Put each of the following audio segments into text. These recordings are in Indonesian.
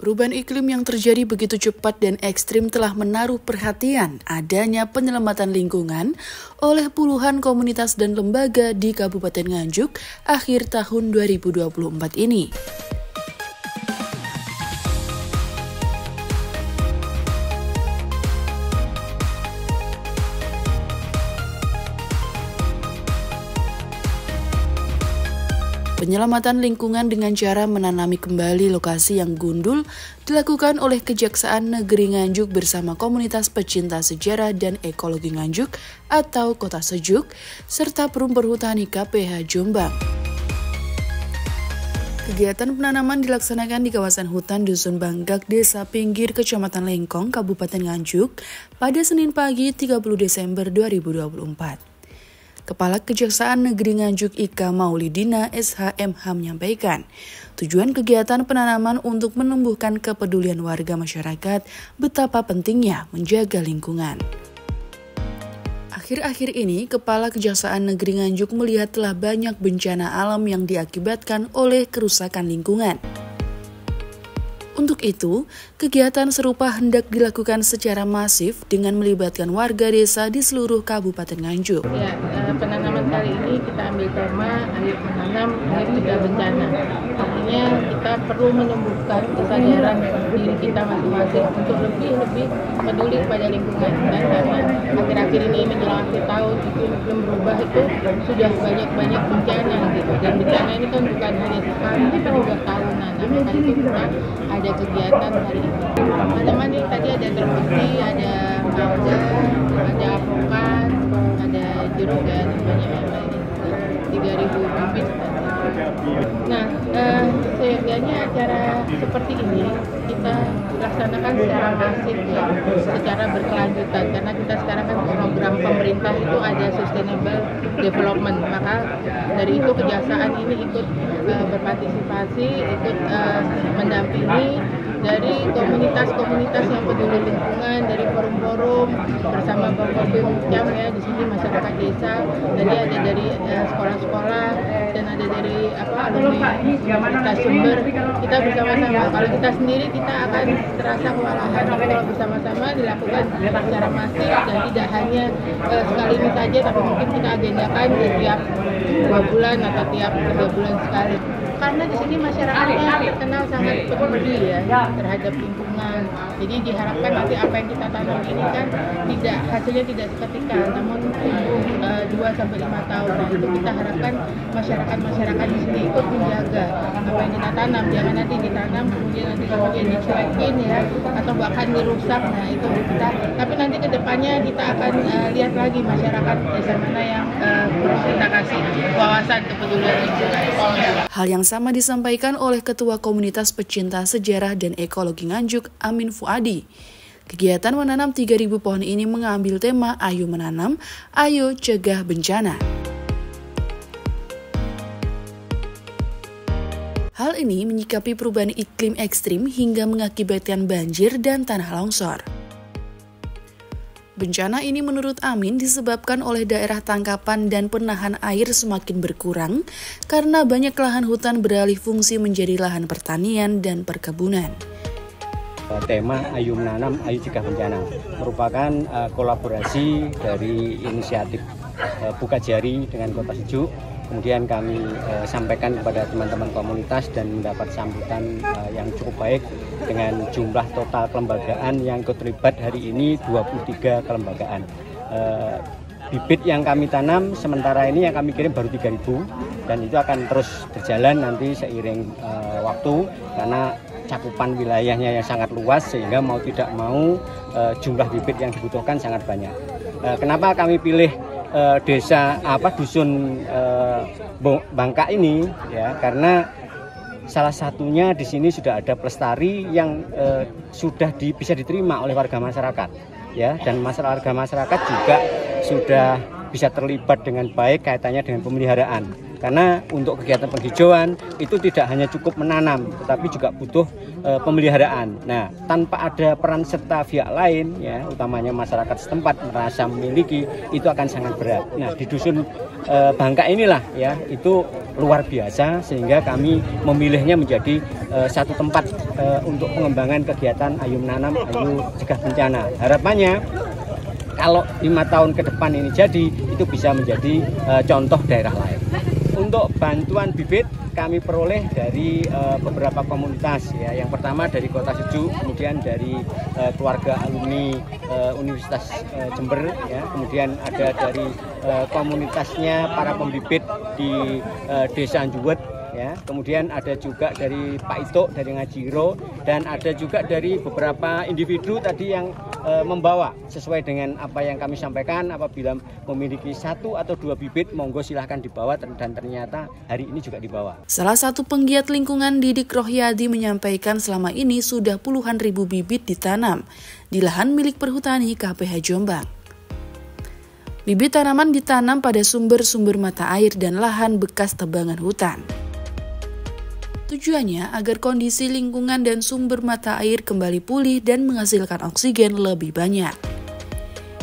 Perubahan iklim yang terjadi begitu cepat dan ekstrim telah menaruh perhatian adanya penyelamatan lingkungan oleh puluhan komunitas dan lembaga di Kabupaten Nganjuk akhir tahun 2024 ini. Penyelamatan lingkungan dengan cara menanami kembali lokasi yang gundul dilakukan oleh Kejaksaan Negeri Nganjuk bersama komunitas pecinta sejarah dan ekologi Nganjuk atau Kota Sejuk, serta Perum Perhutani KPH Jombang. Kegiatan penanaman dilaksanakan di kawasan hutan Dusun Banggak, Desa Pinggir, Kecamatan Lengkong, Kabupaten Nganjuk pada Senin pagi 30 Desember 2024. Kepala Kejaksaan Negeri Nganjuk Ika Maulidina SHMH menyampaikan, tujuan kegiatan penanaman untuk menumbuhkan kepedulian warga masyarakat betapa pentingnya menjaga lingkungan. Akhir-akhir ini, Kepala Kejaksaan Negeri Nganjuk melihat telah banyak bencana alam yang diakibatkan oleh kerusakan lingkungan. Untuk itu, kegiatan serupa hendak dilakukan secara masif dengan melibatkan warga desa di seluruh Kabupaten Nganjuk. Ya, penanaman kali ini kita ambil tema Ayo Menanam, Ayo Cegah Bencana. Artinya kita perlu menumbuhkan kesadaran diri kita masing-masing untuk lebih peduli pada lingkungan. Dan karena akhir-akhir ini menjelang akhir tahun iklim berubah itu sudah banyak bencana gitu. Dan bencana ini kan bukan hanya sekali, tapi juga tahunan. Nah, maka itu kita ada kegiatan hari ini. Teman-teman ini tadi ada terbukti, ada mangga, ada avokat, ada jeruk dan banyak 3.000 bibit. Nah, seyogyanya acara seperti ini kita laksanakan secara masif ya, secara berkelanjutan karena kita sekarang kan program pemerintah itu ada sustainable development, maka dari itu kejaksaan ini ikut berpartisipasi, ikut mendampingi dari komunitas-komunitas yang peduli lingkungan, dari forum-forum bersama Bapobimcam ya, di sini masyarakat desa, jadi ada dari sekolah-sekolah dan ada dari alumni Universitas Sumber. Kita bersama-sama, kalau kita sendiri kita akan terasa kewalahan, kalau bersama-sama dilakukan secara masif dan tidak hanya sekali ini saja, tapi mungkin kita agendakan setiap 2 bulan atau tiap 3 bulan sekali. Karena di sini masyarakatnya terkenal sangat peduli ya terhadap lingkungan. Jadi diharapkan nanti apa yang kita tanam ini kan hasilnya tidak seketika, namun tumbuh 2-5 tahun. Nah, itu kita harapkan masyarakat di sini ikut menjaga apa yang kita tanam. Jangan nanti ditanam kemudian dicuekin ya, atau bahkan dirusak. Nah itu kita. Tapi nanti kedepannya kita akan lihat lagi masyarakat desa mana yang perlu kita kasih wawasan kepedulian lingkungan. Hal yang sama disampaikan oleh Ketua Komunitas Pecinta Sejarah dan Ekologi Nganjuk, Amin Fuadi. Kegiatan menanam 3.000 pohon ini mengambil tema Ayo Menanam, Ayo Cegah Bencana. Hal ini menyikapi perubahan iklim ekstrim hingga mengakibatkan banjir dan tanah longsor. Bencana ini menurut Amin disebabkan oleh daerah tangkapan dan penahan air semakin berkurang karena banyak lahan hutan beralih fungsi menjadi lahan pertanian dan perkebunan. Tema Ayo Menanam, Ayo Cegah Bencana merupakan kolaborasi dari inisiatif Buka Jari dengan Kota Sejuk. Kemudian kami sampaikan kepada teman-teman komunitas dan mendapat sambutan yang cukup baik dengan jumlah total kelembagaan yang terlibat hari ini 23 kelembagaan. Bibit yang kami tanam sementara ini yang kami kirim baru 3.000 dan itu akan terus berjalan nanti seiring waktu karena cakupan wilayahnya yang sangat luas sehingga mau tidak mau jumlah bibit yang dibutuhkan sangat banyak. Kenapa kami pilih dusun Bangka ini ya, karena salah satunya di sini sudah ada pelestari yang sudah bisa diterima oleh warga masyarakat ya, dan warga masyarakat juga sudah bisa terlibat dengan baik kaitannya dengan pemeliharaan. Karena untuk kegiatan penghijauan itu tidak hanya cukup menanam, tetapi juga butuh pemeliharaan. Nah, tanpa ada peran serta pihak lain, ya, utamanya masyarakat setempat merasa memiliki, itu akan sangat berat. Nah, di dusun Bangka inilah, ya, itu luar biasa, sehingga kami memilihnya menjadi satu tempat untuk pengembangan kegiatan Ayo Menanam, Ayo Cegah Bencana. Harapannya kalau 5 tahun ke depan ini jadi, itu bisa menjadi contoh daerah lain. Untuk bantuan bibit kami peroleh dari beberapa komunitas ya. Yang pertama dari Kota Sejuk, kemudian dari keluarga alumni Universitas Jember ya. Kemudian ada dari komunitasnya para pembibit di Desa Anjuwet ya. Kemudian ada juga dari Pak Ito dari Ngajiro, dan ada juga dari beberapa individu tadi yang membawa sesuai dengan apa yang kami sampaikan. Apabila memiliki 1 atau 2 bibit, monggo silahkan dibawa, dan ternyata hari ini juga dibawa. Salah satu penggiat lingkungan Didik Rohyadi menyampaikan selama ini sudah puluhan ribu bibit ditanam di lahan milik Perhutani KPH Jombang. Bibit tanaman ditanam pada sumber-sumber mata air dan lahan bekas tebangan hutan. Tujuannya agar kondisi lingkungan dan sumber mata air kembali pulih dan menghasilkan oksigen lebih banyak.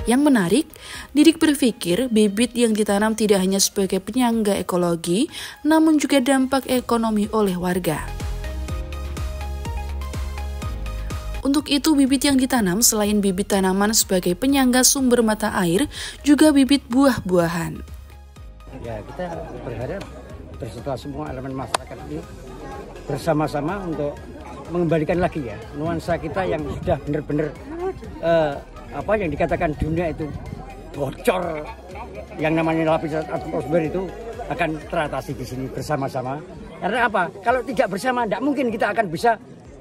Yang menarik, Didik berpikir bibit yang ditanam tidak hanya sebagai penyangga ekologi, namun juga dampak ekonomi oleh warga. Untuk itu, bibit yang ditanam selain bibit tanaman sebagai penyangga sumber mata air, juga bibit buah-buahan. Ya, kita berharap beserta semua elemen masyarakat ini bersama-sama untuk mengembalikan lagi ya nuansa kita yang sudah benar-benar apa yang dikatakan dunia itu bocor, yang namanya lapisan atmosfer itu akan teratasi di sini bersama-sama. Karena apa? Kalau tidak bersama, tidak mungkin kita akan bisa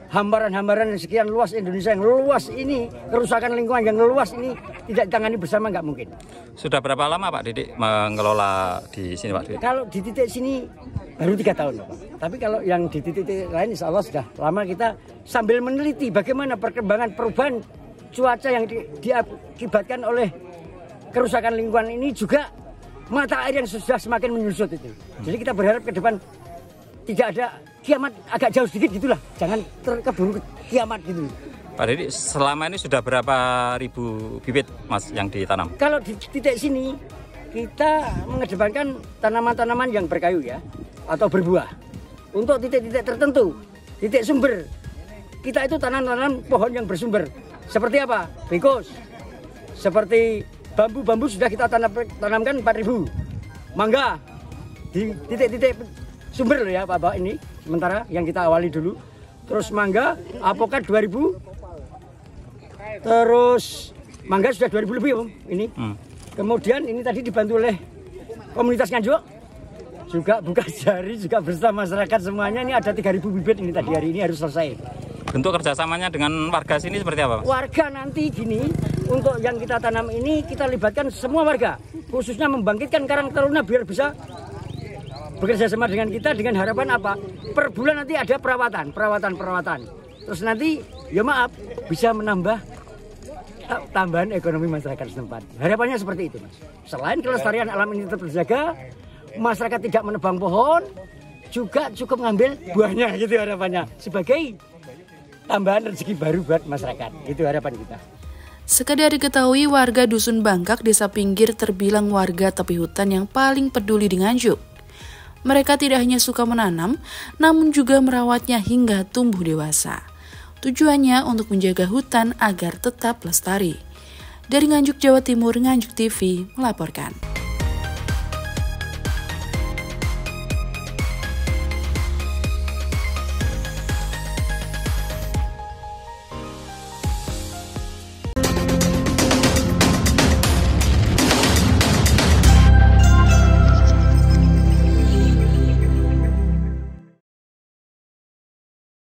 hambaran-hambaran sekian luas Indonesia yang luas ini, kerusakan lingkungan yang luas ini tidak ditangani bersama, nggak mungkin. Sudah berapa lama Pak Didik mengelola di sini Pak Didik? Kalau di titik sini baru 3 tahun Pak. Tapi kalau yang di titik lain insya Allah sudah lama. Kita sambil meneliti bagaimana perkembangan perubahan cuaca yang diakibatkan oleh kerusakan lingkungan ini, juga mata air yang sudah semakin menyusut itu. Jadi kita berharap ke depan tidak ada kiamat, agak jauh sedikit gitulah, jangan terkeburu kiamat gitu. Pak Didik, selama ini sudah berapa ribu bibit Mas yang ditanam? Kalau di titik sini kita mengedepankan tanaman-tanaman yang berkayu ya, atau berbuah. Untuk titik-titik tertentu, titik sumber, kita itu tanam-tanam pohon yang bersumber. Seperti apa? Bengkos. Seperti bambu-bambu sudah kita tanamkan 4.000. Mangga di titik-titik sumber loh ya Pak ini. Sementara yang kita awali dulu. Terus mangga, apokat 2.000. Terus mangga sudah 2.000 lebih Om ini. Kemudian ini tadi dibantu oleh komunitas Nganjuk, juga buka jari, juga bersama masyarakat semuanya. Ini ada 3.000 bibit ini tadi, hari ini harus selesai. Bentuk kerjasamanya dengan warga sini seperti apa? Warga nanti gini, untuk yang kita tanam ini kita libatkan semua warga, khususnya membangkitkan Karang Taruna biar bisa bekerja sama dengan kita, dengan harapan apa? Per bulan nanti ada perawatan. Terus nanti, ya maaf, bisa menambah tambahan ekonomi masyarakat setempat. Harapannya seperti itu Mas. Selain kelestarian alam ini tetap terjaga, masyarakat tidak menebang pohon, juga cukup ngambil buahnya gitu harapannya. Sebagai tambahan rezeki baru buat masyarakat. Itu harapan kita. Sekedar diketahui, warga Dusun Bangkak, Desa Pinggir terbilang warga tepi hutan yang paling peduli dengan Nganjuk. Mereka tidak hanya suka menanam, namun juga merawatnya hingga tumbuh dewasa. Tujuannya untuk menjaga hutan agar tetap lestari. Dari Nganjuk, Jawa Timur, Nganjuk TV melaporkan.